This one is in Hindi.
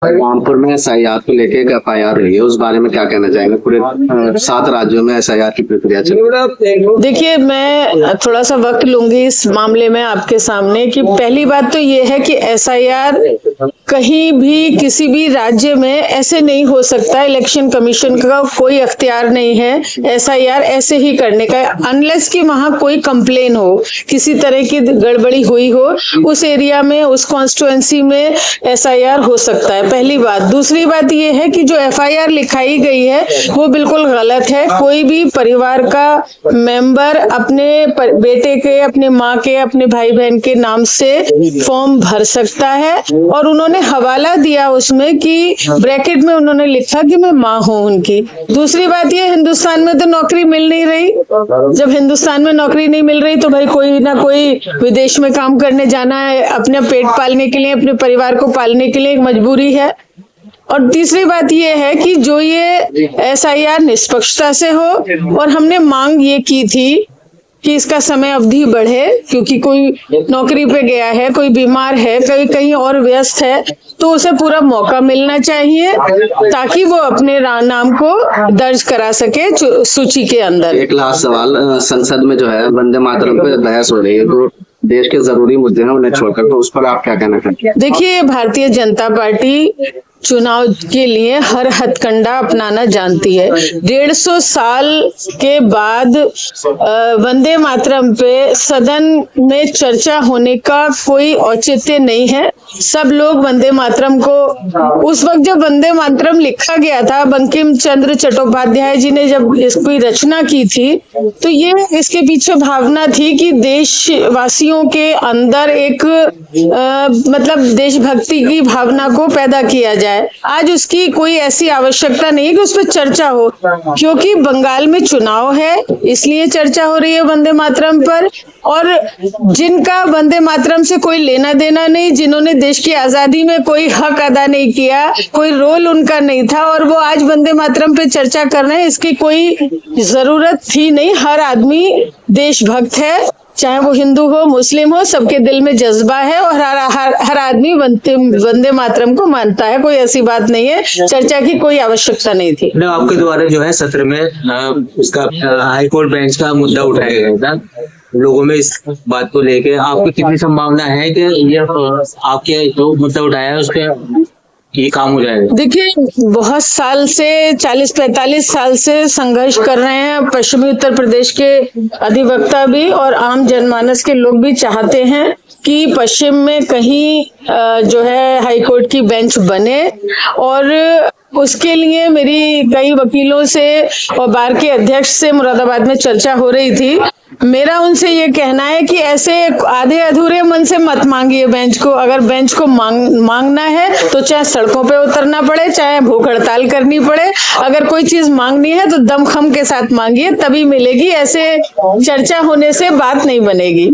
रामपुर में एसआईआर को लेके एक एफआईआर हुई है, उस बारे में क्या कहना चाहेंगे? पूरे 7 राज्यों में एसआईआर की प्रक्रिया चल रही है। देखिए, मैं थोड़ा सा वक्त लूंगी इस मामले में आपके सामने कि पहली बात तो ये है कि एसआईआर कहीं भी किसी भी राज्य में ऐसे नहीं हो सकता। इलेक्शन कमीशन का कोई अख्तियार नहीं है एसआईआर ऐसे ही करने का, अनलेस कि वहां कोई कंप्लेन हो, किसी तरह की गड़बड़ी हुई हो, उस एरिया में, उस कॉन्स्टिट्यूएंसी में एसआईआर हो सकता है। पहली बात। दूसरी बात ये है कि जो एफआईआर लिखाई गई है वो बिल्कुल गलत है। कोई भी परिवार का मेंबर अपने बेटे के, अपने माँ के, अपने भाई बहन के नाम से फॉर्म भर सकता है, और उन्होंने हवाला दिया उसमें कि ब्रैकेट में उन्होंने लिखा कि मैं माँ हूँ उनकी। दूसरी बात ये, हिंदुस्तान में तो नौकरी मिल नहीं रही। जब हिंदुस्तान में नौकरी नहीं मिल रही तो भाई कोई ना कोई विदेश में काम करने जाना है, अपने पेट पालने के लिए, अपने परिवार को पालने के लिए, एक मजबूरी है। और तीसरी बात ये है कि जो ये एसआईआर निष्पक्षता से हो, और हमने मांग ये की थी कि इसका समय अवधि बढ़े, क्योंकि कोई नौकरी पे गया है, कोई बीमार है, कोई कहीं और व्यस्त है, तो उसे पूरा मौका मिलना चाहिए ताकि वो अपने नाम को दर्ज करा सके सूची के अंदर। एक लास्ट सवाल, संसद में जो है वंदे मातरम पे बहस हो रही है, तो देश के जरूरी मुद्दे हैं उन्हें छोड़कर, तो उस पर आप क्या कहना चाहते हैं? देखिए, भारतीय जनता पार्टी चुनाव के लिए हर हथकंडा अपनाना जानती है। 150 साल के बाद वंदे मातरम पे सदन में चर्चा होने का कोई औचित्य नहीं है। सब लोग वंदे मातरम को, उस वक्त जब वंदे मातरम लिखा गया था, बंकिम चंद्र चट्टोपाध्याय जी ने जब इसकी रचना की थी, तो ये इसके पीछे भावना थी कि देशवासियों के अंदर एक मतलब देशभक्ति की भावना को पैदा किया जाए। आज उसकी कोई ऐसी आवश्यकता नहीं है कि उस पर चर्चा हो, क्योंकि बंगाल में चुनाव है, इसलिए चर्चा हो रही है वंदे मातरम पर। और जिनका वंदे मातरम से कोई लेना देना नहीं, जिन्होंने देश की आजादी में कोई हक अदा नहीं किया, कोई रोल उनका नहीं था, और वो आज वंदे मातरम पे चर्चा कर रहे हैं, इसकी कोई जरूरत थी नहीं। हर आदमी देशभक्त है, चाहे वो हिंदू हो, मुस्लिम हो, सबके दिल में जज्बा है, और हर आदमी वंदे मातरम को मानता है। कोई ऐसी बात नहीं है, चर्चा की कोई आवश्यकता नहीं थी। आपके द्वारा जो है सत्र में उसका हाईकोर्ट बेंच का मुद्दा उठाया गया था, लोगों में इस बात को लेके आपकी कितनी संभावना है कि ये आपके जो मुद्दा उठाया है उस पर ये काम हो जाएगा? देखिए, बहुत साल से 40-45 साल से संघर्ष कर रहे हैं पश्चिमी उत्तर प्रदेश के अधिवक्ता भी, और आम जनमानस के लोग भी चाहते हैं कि पश्चिम में कहीं जो है हाईकोर्ट की बेंच बने, और उसके लिए मेरी कई वकीलों से और बार के अध्यक्ष से मुरादाबाद में चर्चा हो रही थी। मेरा उनसे ये कहना है कि ऐसे आधे अधूरे मन से मत मांगिए बेंच को। अगर बेंच को मांगना है तो चाहे सड़कों पे उतरना पड़े, चाहे भूख हड़ताल करनी पड़े, अगर कोई चीज मांगनी है तो दमखम के साथ मांगिए, तभी मिलेगी। ऐसे चर्चा होने से बात नहीं बनेगी।